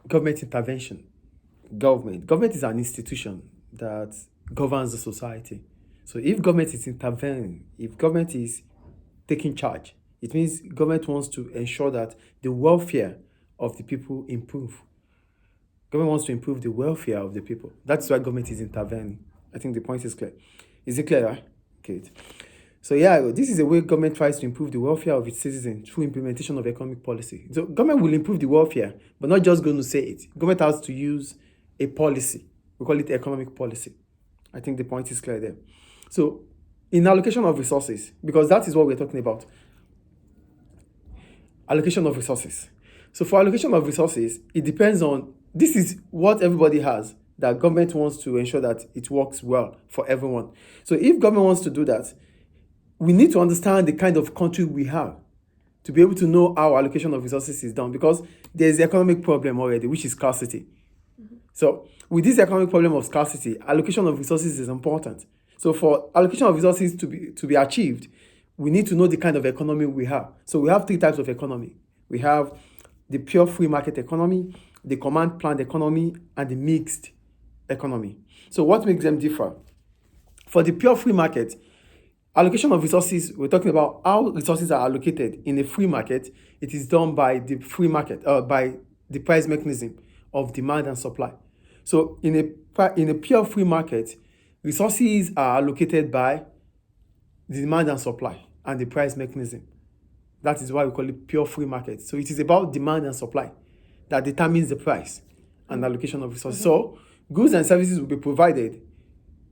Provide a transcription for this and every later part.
government intervention. Government is an institution that governs the society. So if government is intervening, if government is taking charge, it means government wants to ensure that the welfare of the people improve. Government wants to improve the welfare of the people. That's why government is intervening. I think the point is clear. Is it clear, right? Good. So yeah, this is a way government tries to improve the welfare of its citizens through implementation of economic policy. So government will improve the welfare, but not just going to say it. Government has to use a policy. We call it economic policy. I think the point is clear there. So in allocation of resources, because that is what we're talking about. Allocation of resources. So for allocation of resources, it depends on, this is what everybody has, that government wants to ensure that it works well for everyone. So if government wants to do that, we need to understand the kind of country we have to be able to know how allocation of resources is done, because there's economic problem already, which is scarcity. So with this economic problem of scarcity, allocation of resources is important. So for allocation of resources to be achieved, we need to know the kind of economy we have. So we have three types of economy. We have the pure free market economy, the command planned economy, and the mixed economy. So what makes them differ? For the pure free market, allocation of resources, we're talking about how resources are allocated in a free market. It is done by the free market, by the price mechanism of demand and supply. So in a pure free market, resources are allocated by the demand and supply and the price mechanism. That is why we call it pure free market. So it is about demand and supply that determines the price and allocation of resources. So goods and services will be provided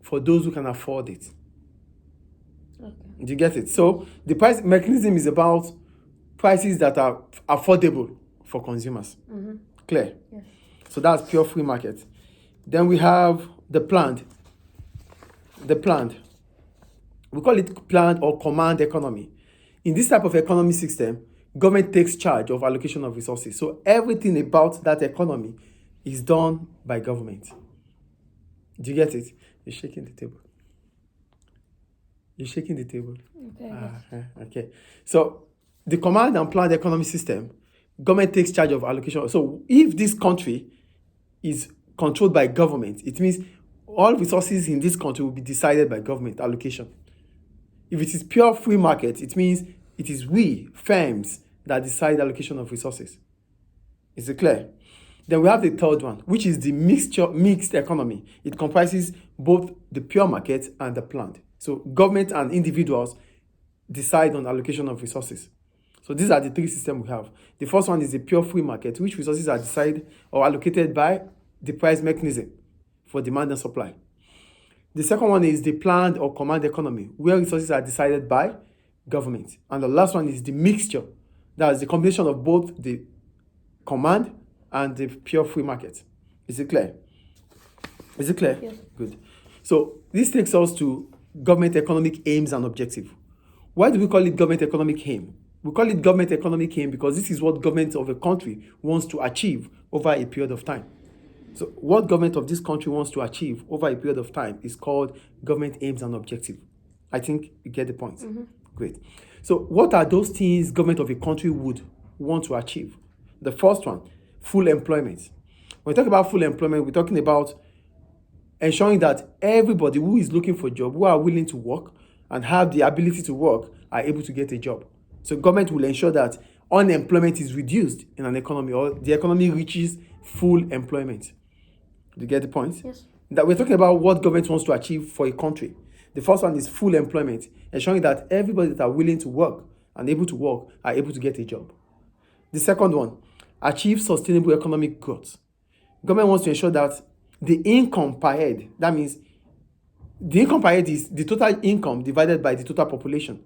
for those who can afford it. Okay. Do you get it? So the price mechanism is about prices that are affordable for consumers. Clear? Yes. So that's pure free market. Then we have the planned. We call it planned or command economy. In this type of economy system, government takes charge of allocation of resources. So everything about that economy is done by government. Do you get it? You're shaking the table. Okay. Okay. So the command and planned economy system, government takes charge of allocation. So if this country is controlled by government, it means all resources in this country will be decided by government allocation. If it is pure free market, it means it is we, firms, that decide allocation of resources. Is it clear? Then we have the third one, which is the mixed economy. It comprises both the pure market and the planned. So government and individuals decide on allocation of resources. So these are the three systems we have. The first one is the pure free market, which resources are decided or allocated by the price mechanism for demand and supply. The second one is the planned or command economy, where resources are decided by government. And the last one is the mixture. That is the combination of both the command and the pure free market. Is it clear? Is it clear? Yes. Good. So this takes us to government economic aims and objectives. Why do we call it government economic aim? We call it government economic aim because this is what government of a country wants to achieve over a period of time. So what government of this country wants to achieve over a period of time is called government aims and objectives. I think you get the point. Great. So what are those things government of a country would want to achieve? The first one, full employment. When we talk about full employment, we're talking about ensuring that everybody who is looking for a job, who are willing to work and have the ability to work, are able to get a job. So government will ensure that unemployment is reduced in an economy, or the economy reaches full employment. Do you get the point? Yes. That we're talking about what government wants to achieve for a country. The first one is full employment, ensuring that everybody that are willing to work and able to work are able to get a job. The second one, achieve sustainable economic growth. Government wants to ensure that the income per head, that means the income per head is the total income divided by the total population.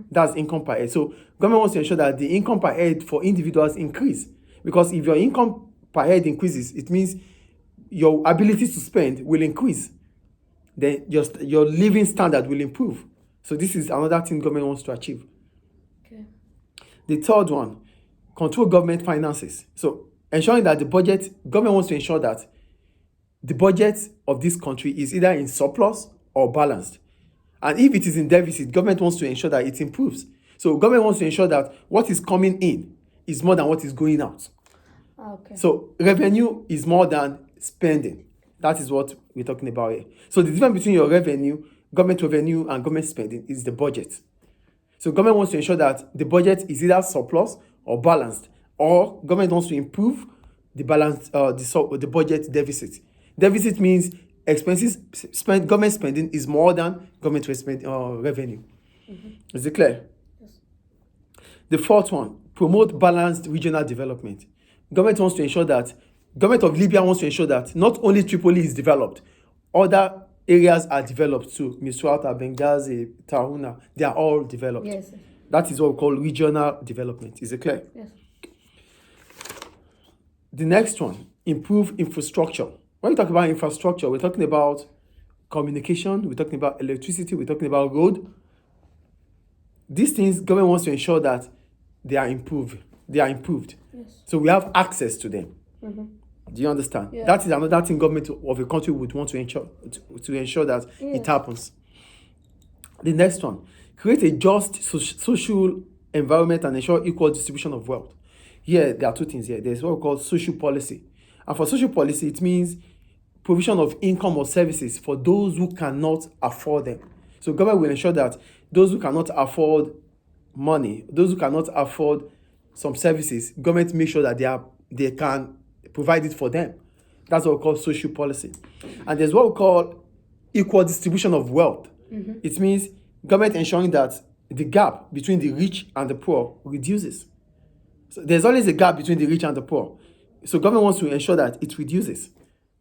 That's income per head. So government wants to ensure that the income per head for individuals increase, because if your income per head increases, it means your ability to spend will increase. Then your living standard will improve. So this is another thing government wants to achieve. Okay. The third one, control government finances. So ensuring that government wants to ensure that the budget of this country is either in surplus or balanced. And if it is in deficit, government wants to ensure that it improves. So government wants to ensure that what is coming in is more than what is going out. Okay. So revenue is more than spending. That is what we're talking about here. So the difference between your revenue, government revenue, and government spending is the budget. So government wants to ensure that the budget is either surplus or balanced, or government wants to improve the balance, the budget deficit. Deficit means expenses spent, government spending is more than government revenue. Is it clear? Yes. The fourth one, promote balanced regional development. Government wants to ensure that, government of Libya wants to ensure that not only Tripoli is developed, other areas are developed too. Misrata, Benghazi, Tahuna, they are all developed. Yes. That is what we call regional development. Is it clear? Yes. The next one, improve infrastructure. When we talk about infrastructure, we're talking about communication, we're talking about electricity, we're talking about road. These things, government wants to ensure that they are improved. Yes. So we have access to them. Do you understand? Yeah. That is another thing government of a country would want to ensure that it happens. The next one, create a just social environment and ensure equal distribution of wealth. Here, there are two things here. There's what we call social policy. And for social policy, it means provision of income or services for those who cannot afford them. So government will ensure that those who cannot afford money, those who cannot afford some services, government make sure that they can provide it for them. That's what we call social policy. And there's what we call equal distribution of wealth. It means government ensuring that the gap between the rich and the poor reduces. So there's always a gap between the rich and the poor. So government wants to ensure that it reduces.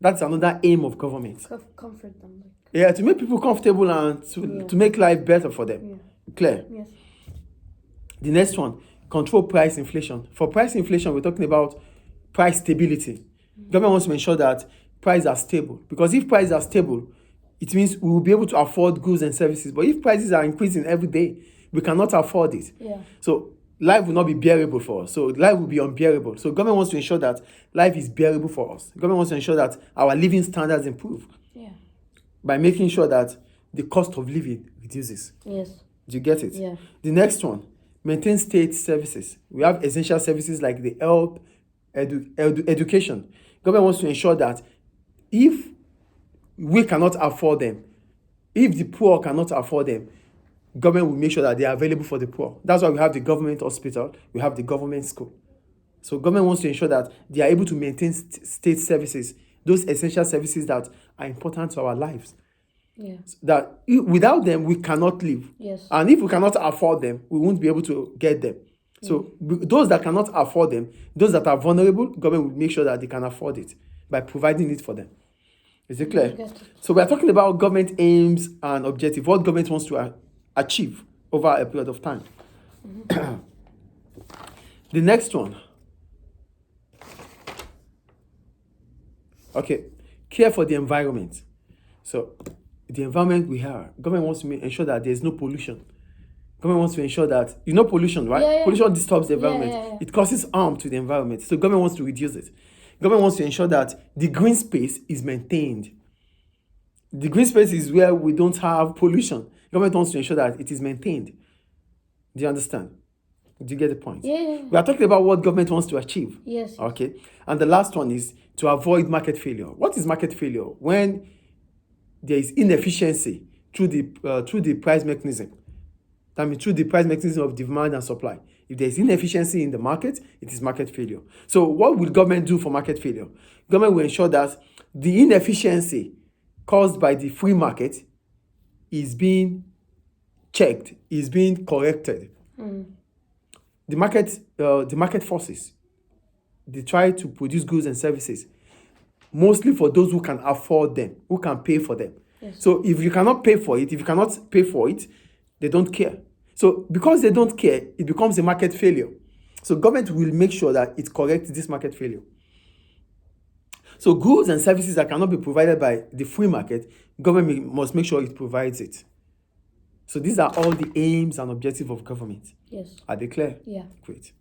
That's another aim of government. Comfort them. Yeah, to make people comfortable and to make life better for them. Yeah. Clear? Yes. The next one, control price inflation. For price inflation, we're talking about price stability. Government wants to ensure that prices are stable. Because if prices are stable, it means we will be able to afford goods and services. But if prices are increasing every day, we cannot afford it. Yeah. So life will not be bearable for us. So life will be unbearable. So government wants to ensure that life is bearable for us. Government wants to ensure that our living standards improve. Yeah. By making sure that the cost of living reduces. Yes. Do you get it? Yeah. The next one, maintain state services. We have essential services like the health, education. Government wants to ensure that if we cannot afford them, if the poor cannot afford them, government will make sure that they are available for the poor. That's why we have the government hospital, we have the government school. So government wants to ensure that they are able to maintain state services, those essential services that are important to our lives. Yeah. That without them, we cannot live. Yes. And if we cannot afford them, we won't be able to get them. So those that cannot afford them, those that are vulnerable, government will make sure that they can afford it by providing it for them. Is it clear? Yes. So we are talking about government aims and objectives, what government wants to achieve over a period of time. The next one. Okay, care for the environment. So the environment we have, government wants to ensure that there's no pollution. Government wants to ensure that, pollution, right? Yeah. Pollution disturbs the environment. Yeah. It causes harm to the environment. So government wants to reduce it. Government wants to ensure that the green space is maintained. The green space is where we don't have pollution. Government wants to ensure that it is maintained. Do you understand? Do you get the point? Yeah. We are talking about what government wants to achieve. Yes. Okay. And the last one is to avoid market failure. What is market failure? When there is inefficiency through the price mechanism. That means through the price mechanism of demand and supply. If there is inefficiency in the market, it is market failure. So what will government do for market failure? Government will ensure that the inefficiency caused by the free market is being checked, is being corrected. The market forces, they try to produce goods and services, mostly for those who can afford them, who can pay for them. Yes. So if you cannot pay for it, they don't care. So because they don't care, it becomes a market failure. So government will make sure that it corrects this market failure. So goods and services that cannot be provided by the free market, government must make sure it provides it. So these are all the aims and objectives of government. Yes. Are they clear? Yeah. Great.